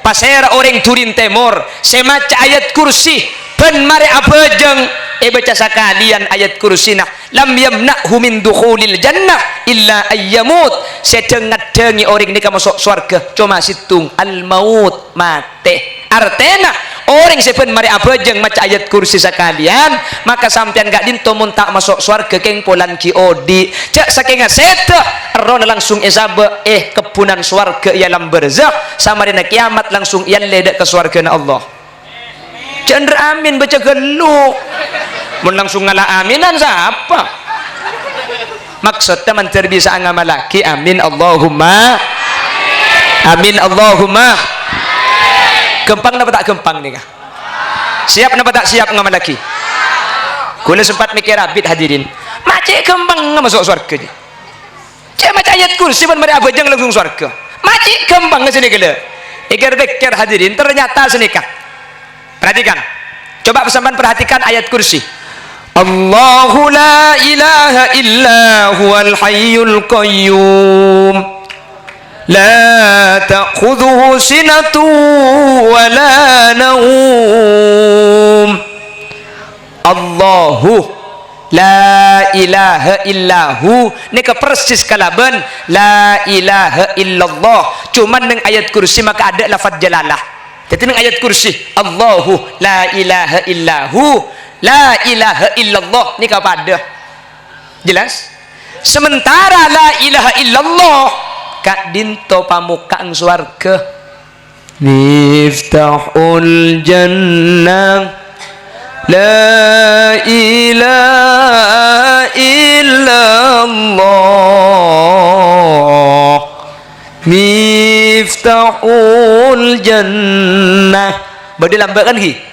pasera orang turin temur semaca ayat kursi pen mare abejeng baca sakalian ayat kursina lam yamna'hu min dukhulil jannah illa ayyamut sedengat-dengi orang ini masuk surga cuma situng al maut mate artena orang sepen mari abejeng maca ayat kursi sakalian maka sampean gak dinto mun tak masuk surga keng polan ki odi cak saking seta ron langsung esabe kepunan surga ialam berzakh sama dina kiamat langsung yalle dak ke surga Allah. Chandra amin baca gelu mun langsung ngalah aminan siapa maksudnya man terbisa ngamalaki amin Allahumma amin Allahumma gempang napa tak gempang nih kah siap napa tak siap ngamalaki Kula sempat mikir abid hadirin. Macik kembang masuk surga ni. Cek macam ayat kursi pun mari abajang langsung surga. Macik kembang ke sini gila. Ikir-ikir hadirin ternyata senikah. Perhatikan. Coba pesan perhatikan ayat kursi. Allahu la ilaha illa huwal hayyul qayyum. La ta'khudhuhu sinatu wa la naum. Allahu la ilaha illahu ni ke persis kalaban la ilaha illallah, cuman dengan ayat kursi maka ada lafaz jalalah. Jadi dengan ayat kursi Allahu la ilaha illahu la ilaha illallah ni apa ada jelas. Sementara la ilaha illallah kak dinto pamuka ang swarga miftahul jannah la ilaha illallah miftahul jannah bade lambat kan ki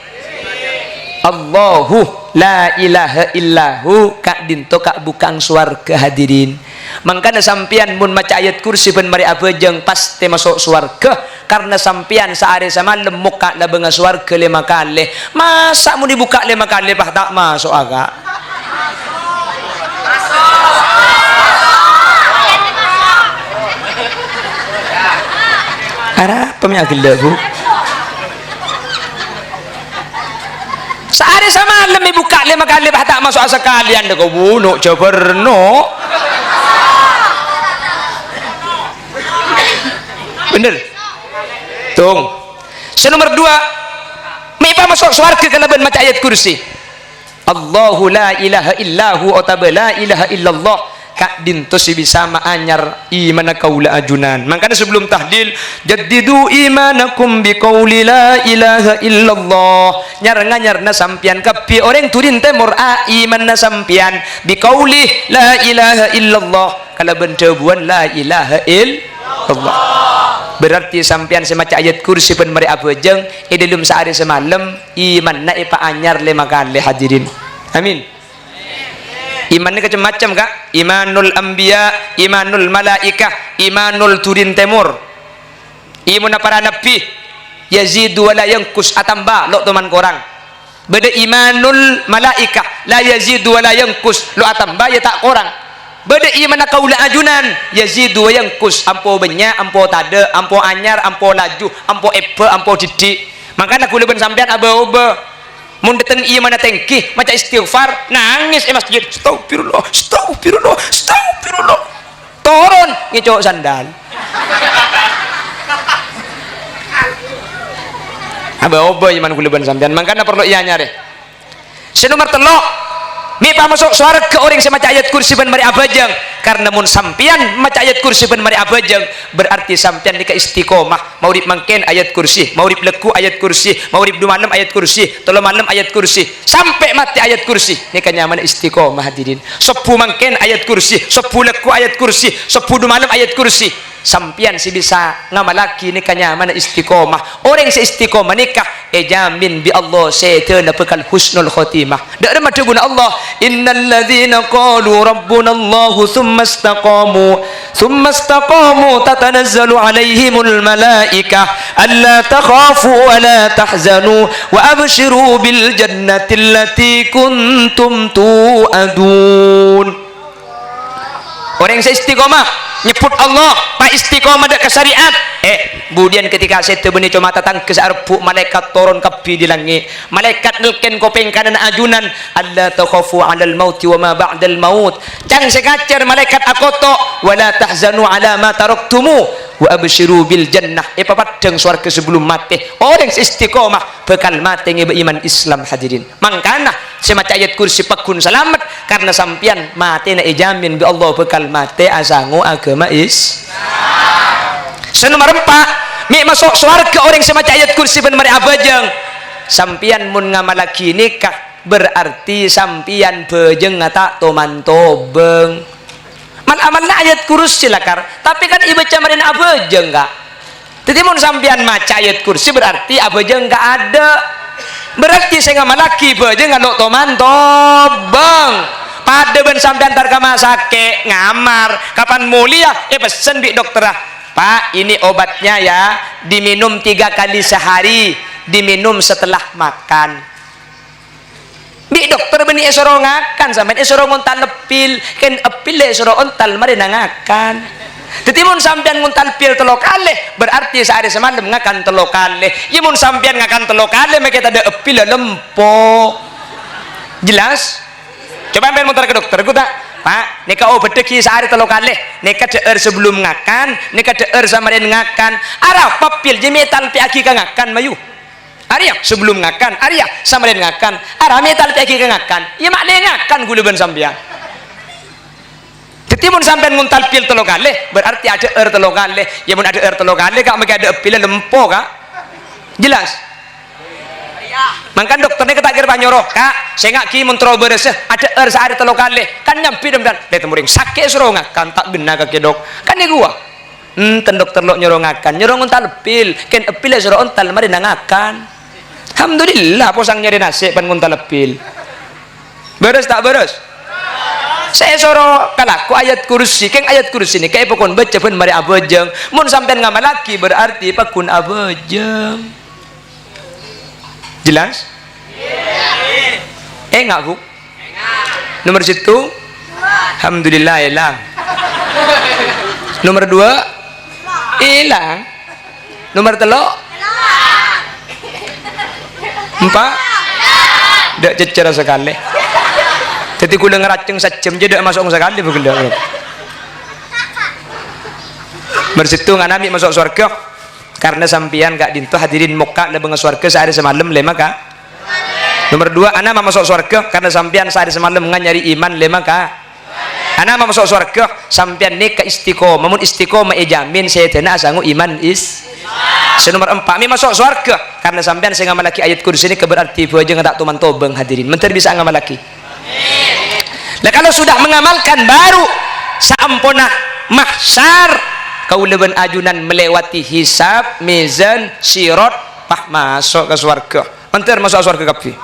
Allahu la ilaha illahu kak dinto kak bukang swarga hadirin. Mangkana sampian mun maca ayat kursi pun mari abejeng pasti masuk swarga karena sampian sehari semalam muka la benga swarga 5 kali. Masa mau dibuka 5 kali bah tak masuk agak. Ara pemya gila bu. Sehari semalam dibuka 5 kali bah tak masuk sekalian kau bunuh coberno. Bener tung senomor 2 mipa masuk surga kalau ben maca ayat kursi Allahu la ilaha illahu atau la ilaha illallah kak dinto si bisa maanyar iman kaula ajunan. Makanya sebelum tahlil jaddidu imanakum biqauli la ilaha illallah nyar na sampian kapi orang turin temur iman na sampian biqauli la ilaha illallah kalau bentebuan la ilaha illallah berarti sampian semaca ayat kursi pun mari abejeng dalam sehari semalam iman na ipa anyar 5 kali hadirin. Amin. Iman ni macam-macam kak. Imanul anbiya, imanul malaikah, imanul turin temur. Iman para nabi yazidu wala yankus atamba lo teman korang. Beda imanul malaikah la yazidu wala yankus lo atamba ya tak korang. Beda iman kaula ajunan yazidu wa yankus ampo benya ampo tade ampo anyar ampo laju ampo ebe ampo didik. Makanya aku leben sampean aba-oba mun datang iman tengki macam istighfar nangis masjid astagfirullah astagfirullah astagfirullah turun ngicok sandal aba-oba iman aku leben sampean. Makanya perlu iya nyari senomor telok mipa masuk surga orang semaca ayat kursi ban mari abajang karena mun sampian maca ayat kursi ban mari abajang berarti sampian nika istiqomah maurib mangken ayat kursi maurib leku ayat kursi maurib 2 malam ayat kursi 3 malam ayat kursi sampai mati ayat kursi nika nyaman istiqomah hadirin. 10 mangken ayat kursi 10 leku ayat kursi 10 malam ayat kursi sampian si bisa ngamalaki nika nyaman istiqomah. Orang si istiqomah nikah jamin bi Allah saytana bekal husnul khotimah. Dak ada madu guna Allah innal ladzina qalu rabbuna Allah thumma istaqamu tatanazzalu alaihimul malaikah alla takhafu wa la tahzanu wa abshiru bil jannati allati kuntum tu'adun. Orang yang istiqomah nyebut Allah pak istiqomah dak ke syariat kemudian ketika saya tebeni cuma tatang ke sarpu malaikat turun kepi di langit malaikat nelken kopeng kanan ajunan alla takhafu alal mauti wa ma ba'dal maut cang sekacer malaikat akoto wala tahzanu ala ma taraktumu wa abshiru bil jannah papadang surga sebelum mati. Orang istiqomah bekal mati nge beriman Islam hadirin. Mangkana semaca ayat kursi pakun selamat karena sampian mati na ijamin bi Allah bekal mati asangu agama senomor 4 mi masuk surga orang semaca ayat kursi ben mari abajang sampian mun ngamalaki nikah berarti sampian bejeng ngata toman tobeng amal-amalna ayat kursi lakar tapi kan ibaca marin abajeng enggak. Jadi mun sampian maca ayat kursi berarti abajeng enggak ada Berarti saya ngamalaki beje ngalok toman tobang. Pada ben sampean antar kama sakit ngamar kapan mulia pesen bi dokter Pak ini obatnya ya diminum 3 kali sehari diminum setelah makan bi dokter beni esoro ngakan sampean esoro ngontal lepil ken epil esoro ontal mari nangakan tetimun sampean ngontal pil 3 kali berarti sehari semalam ngakan 3 kali imun sampean ngakan 3 kali make ada epil lempo jelas. Coba ambil muter ke dokter, aku tak, Pak, neka obat deki sehari 3 kali, neka deer sebelum ngakan, neka deer sama dia ngakan, arah papil metal piaki ka ngakan mayu, Arya sebelum ngakan, Arya sama dia ngakan, arah metal piaki ka ngakan, ya mak dia ngakan guluban sampean. Tetimun sampean nguntal pil 3 kali, berarti ada deer 3 kali, ya mun ada deer 3 kali, kak maka ada pil lempo kak, jelas. Mangkan dokternya ketakir panyoroh kak saya nggak kimun beres ada sehari 3 kali kan nyampi dan lihat muring sakit suruh ngakan tak gena kaki dok kan ini gua ten dokter lo nyuruh ngakan nyuruh ngontal pil ken pil suruh ontal mari nangakan alhamdulillah posang nyari nasi pan ngontal pil beres tak beres saya suruh kalaku ayat kursi keng ayat kursi ini kayak pokon baca pun mari abajeng mun sampean ngamalaki berarti pakun abajeng jelas? Enggak bu? Nomor 1 alhamdulillah hilang nomor 2 hilang nomor 3 4 tidak cecer sekali jadi kuda ngeraceng sejam jadi masuk sekali begitu bersitu nganami masuk surga karena sampian gak dintu hadirin muka lebeng surga sehari semalam lema kak nomor 2 anak mau masuk surga karena sampian sehari semalam nyari iman lema kak anak mau masuk surga sampian nek ke istiqomah mun istiqomah jamin saya tena sangu iman nomor 4 mi masuk surga karena sampian saya ngamalaki ayat kursi ini keberarti aja nggak tuman tobeng hadirin mentar bisa ngamalaki nah kalau sudah mengamalkan baru saampona mahsyar kau leben ajunan melewati hisab mizan sirat pah masuk ke surga antar masuk surga kapi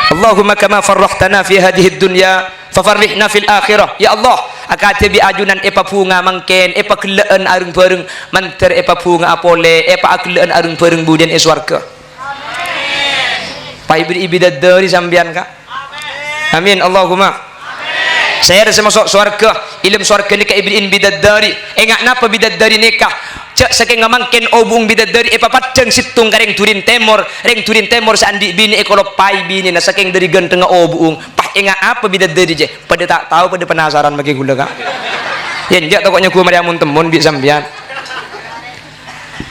Allahumma kama farrahtana fi hadhihi dunya fafarrihna fil akhirah ya Allah akate bi ajunan epa bunga mangken epa keleen arung bareng manter epa bunga apole epa akleen arung bareng budian surga amin pa ibri ibidadari sambian ka amin Allahumma saya rasa masuk surga ilmu surga ni ka ibrin bidadari enggak napa bidadari nikah cak saking ngamangken obung bidadari epa padang situng kareng turin temor reng turin temor sandi bini ekolo pai bini na saking dari ganteng obung pah enggak apa bidadari je pada tak tahu pada penasaran bagi gula kak yen jak tokoknya gua mari amun temun bi sambian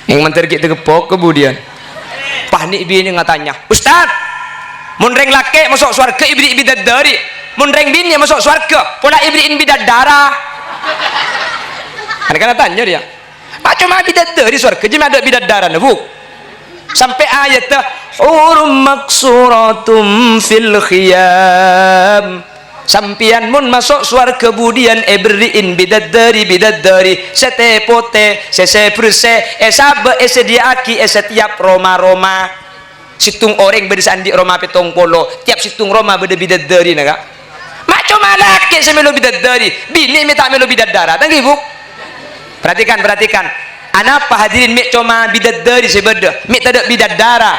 yang manter kita kepok kemudian pah ni bini ngatanya ustad mun reng lake masuk surga ibri bidadari mun reng bini masuk surga pola ibriin bidadara kan tanya dia pak cuma bidadari surga jadi ada bidadara bu sampai ayat hurum maksuratum fil khiyam sampian mun masuk surga kemudian ibriin bidadari setepote sesepruse esabe esediaki esetiap roma situng orang bersandi Roma petong polo tiap situng Roma beda bidadari naga macam laki semelo bidadari bini minta melo bidadara tanggi bu perhatikan anapa hadirin mik cuma bidadari sebeda mik tidak bidadara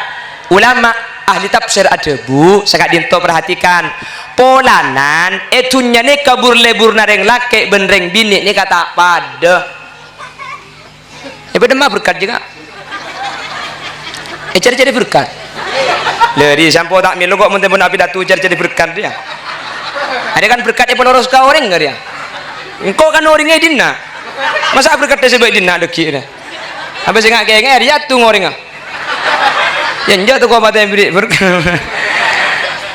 ulama ahli tafsir ada bu sangat dinto perhatikan polanan etunya ni kabur lebur nareng laki benreng bini ni kata pada beda mah berkat juga cari-cari berkat lari sampo tak milu kok mentepun api datu cari-cari berkat dia ada kan berkat pun orang suka orang enggak dia engkau kan orangnya dina masa berkat dia sebaik dina deki dia habis enggak kayak dia tuh orang yang jatuh kau mata yang beri berkat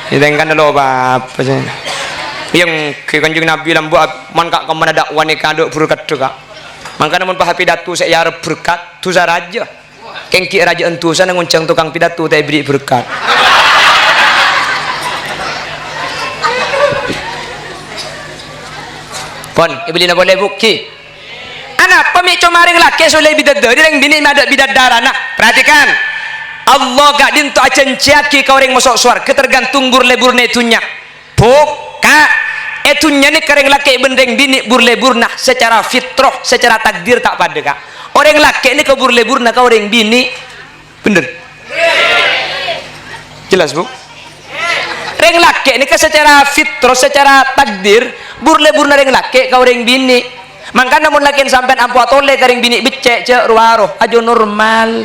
kita kan lo apa sih yang kanjeng Nabi lambu man kak kemana dakwah nikah dok berkat juga makanya mun paha pidato saya harap berkat tu raja kengki raja entusan nguncang tukang pidato teh beri berkat pon ibulina boleh buki anak pemik comaring laki soleh bidadari yang bini ada bidadara nah perhatikan Allah gak dinto acenciaki kau orang masuk suarga tergantung burle-burne itunya buka itunya nih kareng laki bendeng bini burle-burna secara fitrah secara takdir tak pada kak orang laki ini ke burle-burna kau orang bini bener jelas bu orang laki ini ke secara fitrah secara takdir burle-burna orang laki kau orang bini makanya namun laki sampai ampu atole kareng bini becek cek ruaroh aja normal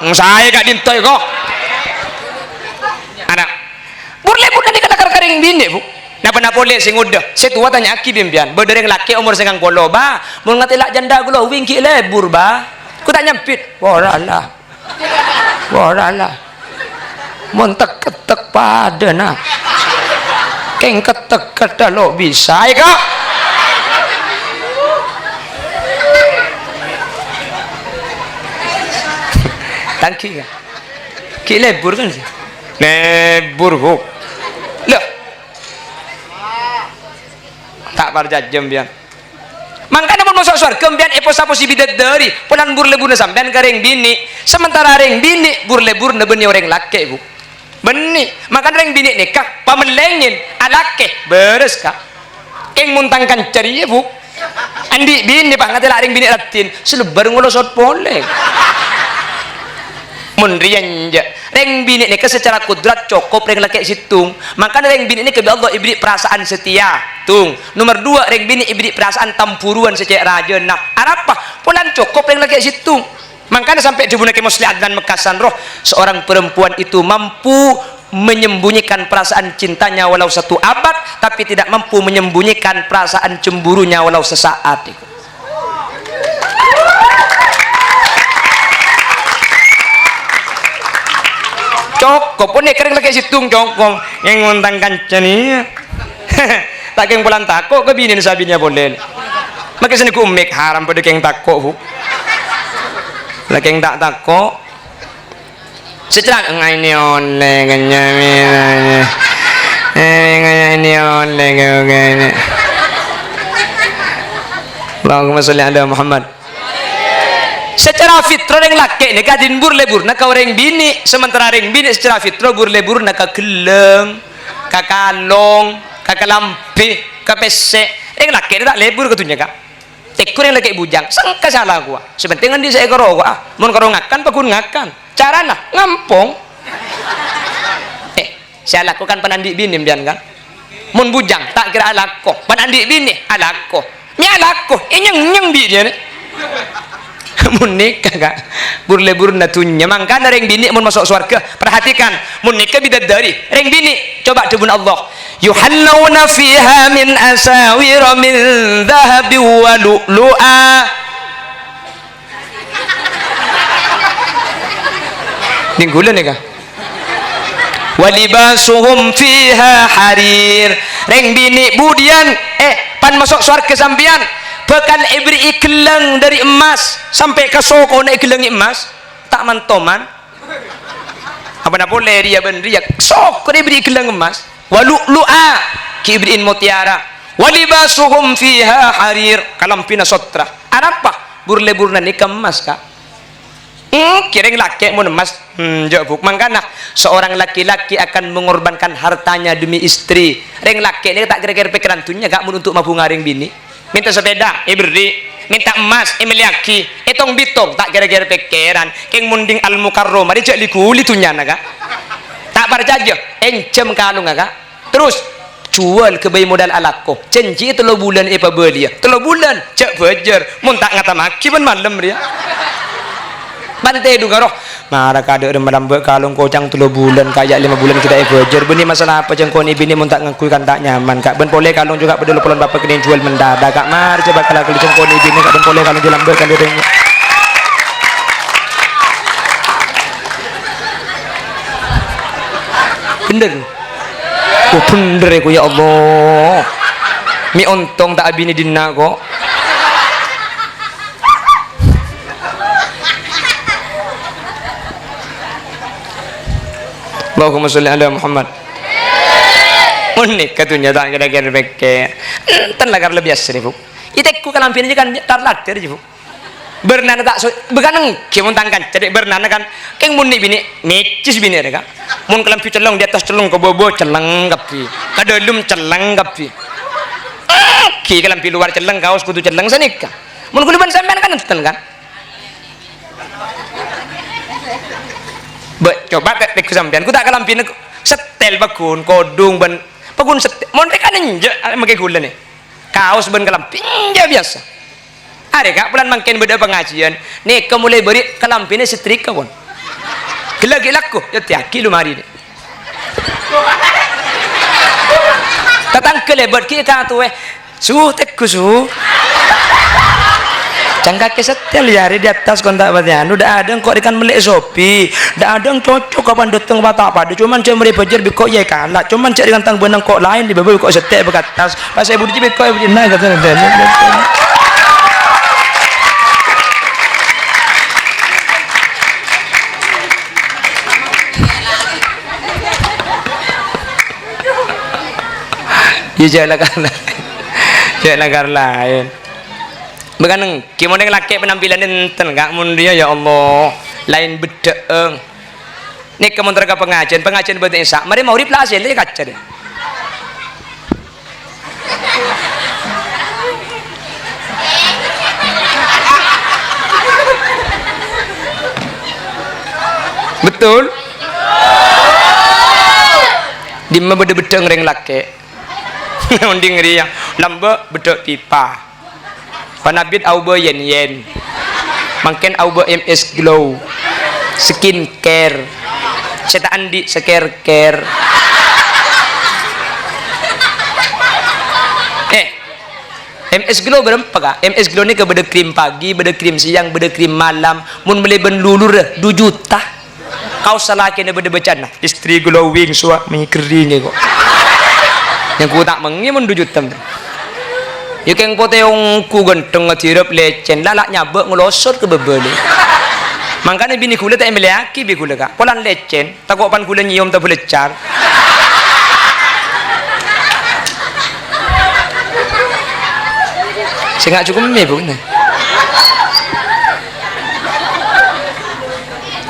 saya gak dintoy kok anak burle-burna di kata kareng bini bu napa boleh sing udah saya tua tanya aki bimbian berdering laki umur sengang polo ba mau ngatilak janda gulo wingki lebur ba ku tak nyempit waralah montek ketek pada nah keng ketek kata lo bisa ya kak tangki ya ki lebur kan sih lebur kok loh tak parjajam bian makanya pun masuk surga bian eposa posibidat dari pulan burle-burna sampean kareng bini sementara reng bini burle-burna beni orang laki bu beni makanya reng bini nikah pamelengin alake beres kak keng muntangkan ceria bu andi bini pak ngatilah reng bini latin selebar ngolosot boleh munrian je reng bini ni secara kudrat cukup reng laki situng makanya reng bini ni ke Allah ibri perasaan setia tung nomor 2 reng bini ibri perasaan tampuruan secek raja nah apa pulan cukup reng laki situng makanya sampai dibunaki muslihat dan mekasan roh seorang perempuan itu mampu menyembunyikan perasaan cintanya walau 1 abad tapi tidak mampu menyembunyikan perasaan cemburunya walau sesaat itu cokop pun ya kering lagi situng cokop yang ngontang kancan ini tak keng pulang takut ke bini sabinya boleh makanya sini ku umek haram pada keng takut bu lagi keng tak takut secara ini oleh kenyaminannya ini oleh kayaknya Allahumma sholli ala Muhammad secara fitrah yang laki ini kadin burle-burna kau orang bini sementara orang bini secara fitrah burle-burna ka geleng ka kalong ka kelampi ka pesek yang laki ini tak lebur ketunya kak tekur yang laki bujang sangka salah gua sebenarnya di saya karo gua mun karo ngakan pakun ngakan carana ngampong saya lakukan penandi bini bian kan mun bujang tak kira alako penandi bini alako mi alako nyeng bini nih munikah kak burle-burna tunya makanya reng bini mun masuk surga perhatikan munikah bidadari reng bini coba debun Allah yuhallawna fiha min asawira min dhahabi wa lu'lu'a ninggulan ya kak walibasuhum fiha harir reng bini budian pan masuk surga sampian bekal ibri iklang dari emas sampai ke soko naik iklang emas tak mantoman apa nak boleh dia benria soko dia beri iklang emas walu'lu'a ki ibriin mutiara walibasuhum fiha harir kalampina sotra apa burle-burna ni kemas kak kireng laki mun emas jawab mangkana seorang laki-laki akan mengorbankan hartanya demi istri reng laki ini tak kira-kira pikiran tunya gak mun untuk mabung ngaring bini minta sepeda ibri minta emas emeliaki etong bitong tak kira-kira pikiran keng munding al mukarrom mari cek likuli tunya naga tak percaya encem kalung naga terus jual ke bayi modal alako cenci 3 bulan apa belia 3 bulan cek fajar mun tak ngata maki pun malam dia bantai du garoh marah kade rembam kalung kocang 3 bulan kayak 5 bulan kita fajar beni masalah apa jengko ni bini mun tak ngakui kan tak nyaman kak ben boleh kalung juga bedul polon bapak kene jual mendadak kak mar coba kalau jengko ni bini kak ben boleh kalung jual kan dia bener bener ya ya Allah mi ontong tak abini dina kok Allahumma sholli ala Muhammad unik katunya tak kira-kira beke tan lagar lebih asri bu itekku kalampin aja kan tarlater aja bu bernana tak so beganang kimun tangkan jadi bernana kan keng mun ni bini mecis bini ada kan mun kelampi celong di atas celong ke bobo celeng kapi kadalum celeng kapi ki kelampi luar celeng kaos kudu celeng sanika mun kuliban sampean kan enten kan coba tek sampean ku tak kelampi setel bakun kodung ben pakun setel mun rek anenje make gula nih kaos ben kelampi ya biasa ada kak bulan mangken beda pengajian nih mulai beri kelampine setrika pun gila-gilaku ya tiaki lumari nih tatang kelebat kita tuh suh tekku suh cangkak setel ya di atas kontak batian udah ada kok ikan melek sopi udah ada cocok kapan datang bata pada cuman cemeri bajar bikok ya kalah cuman cari kantang benang kok lain di bawah kok setel bekatas pas saya budi bikok ya nah kata ya jalan lain beganang gimana laki penampilan enten gak mun dia ya Allah lain bedeeng nih kementerian pengajian buat Isa mari mau riplas ya dia kaca deh betul di mana bedeng reng laki mending dia lamba bedek pipa panabit auba yen mangken auba MS Glow skincare cetaan di care MS Glow berapa kak? MS Glow ini ke beda krim pagi beda krim siang beda krim malam mun beli ben lulur 2 juta kau salah kena beda becana istri glowing suami kering kok yang ku tak mengi mun 2 juta ya keng pote yang ku genteng ngetirap lecen lalak nyabek ngelosot ke bebele makanya bini kula tak emeliaki bi kula kak polan lecen takut pan kula nyium tak boleh car saya nggak cukup mie pun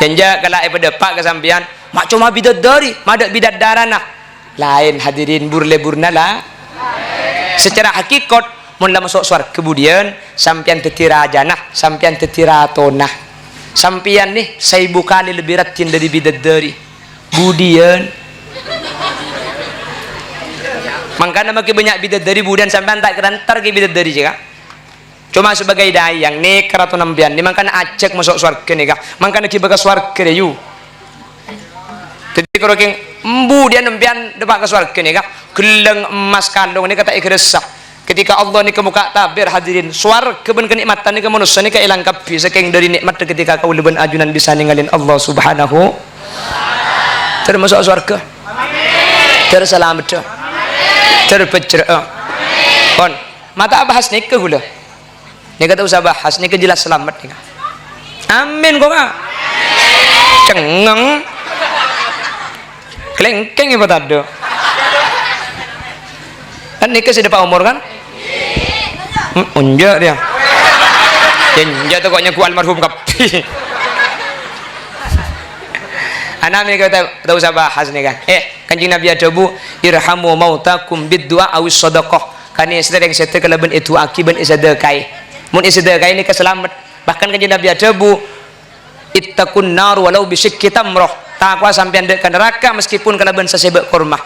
janja kalau pada pak kesampian mak cuma bidadari madak bidadarana lain hadirin burle-burna lah secara hakikat mun masuk suar kemudian sampian tetira janah sampian tetira tonah sampian nih 1000 kali lebih rajin dari bidadari budian makanya makin banyak bidadari budian sampian tak kerantar ke bidadari juga cuma sebagai dayang nih keratu nampian nih makanya acek masuk suar ke nih kak makanya kibaga suar ke you jadi kalau keng embu dia nempian depak ke surga nih kak geleng emas kandung ini kata ikresah ketika Allah ni ke muka tabir hadirin surga ben kenikmatan ni ke manusia ni ke ilang kapi saking dari nikmat ketika kau leben ajunan bisa ninggalin Allah subhanahu termasuk surga terselamat terpecera kon mata bahas ni ke gula ni kata usah bahas ni ke jelas selamat ni amin kok kak cengeng kelengkeng apa tadi kan nikah sudah pak umur kan unja dia unja tuh koknya ku almarhum kapi anak mereka tak usah bahas nih kan kanjeng Nabi ada bu irhamu mautakum biddu'a awis sadaqah kan ini sering saya terkelaban itu akibat isadaqai mun isadaqai ini keselamat bahkan kanjeng Nabi ada bu ittaqun nar walau bisyikki tamrah takwa sampean dek neraka meskipun kalaban sesebek kurma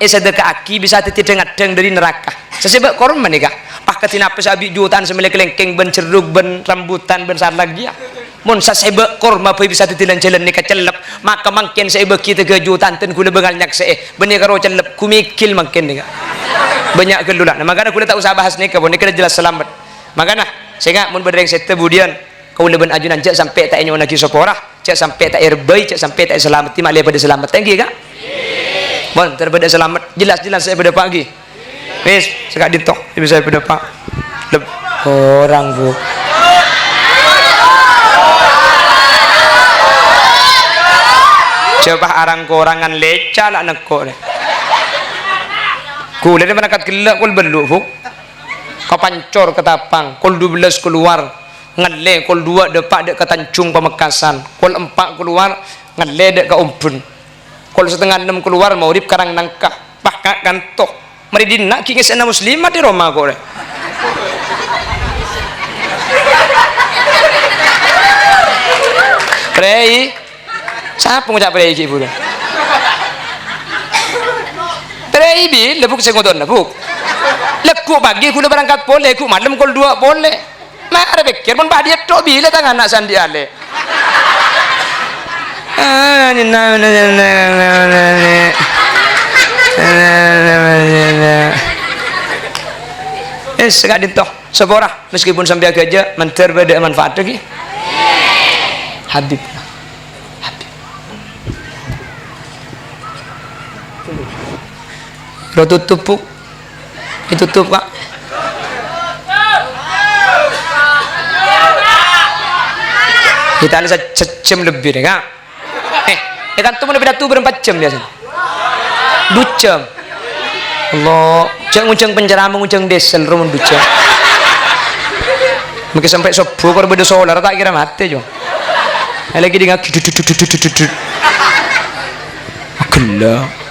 sedekah aki bisa tetideng-adeng dari neraka sesebek kurma nih kak pakai tinapes abi jutaan semele kelengkeng ben ceruk ben rambutan ben lagi ya mun sesebek kurma bisa tetilan jalan nih kecelep maka mungkin sebek kita ke jutaan ten kula bengal nyak benih karo celep kumikil mungkin nih kak banyak gelulan makanya kula tak usah bahas nih kabon nih jelas selamat makanya saya mun bereng sete budian kau leben ajunan cek sampai tak inyo lagi soporah cek sampai tak erbai cek sampai tak selamat timak pada selamat thank you kak bon terpada selamat jelas saya pada pagi wis sekak ditok bisa pada pak orang bu coba arang korangan leca lah nekok deh kule dia menakat gelak kul belu bu kau pancor ketapang kul 12 keluar ngale kol 2 depak dek ke Tanjung Pamekasan, kol 4 keluar ngale dek ke Umbun, kol setengah 6 keluar maurib Karang Nangka pakak kantok meridina kini sana muslimat di Roma kore prei siapa ngucap prei ibu prei bi lebuk sengodon lebuk lekuk pagi kuda berangkat boleh ku malam kol 2 boleh mare pikir pun dia tok bila tangan anak sandi ale sekak dintoh seporah meskipun sampai agak aja menter beda manfaat lagi Habib lo tutup bu ditutup kak kita ada sejam lebih deh kak kan tuh lebih datu berempat jam biasanya 2 jam Allah jangan nguncang penceramah nguncang desel rumah 2 jam mungkin sampai subuh kalau beda solar tak kira mati jo lagi dengar gelap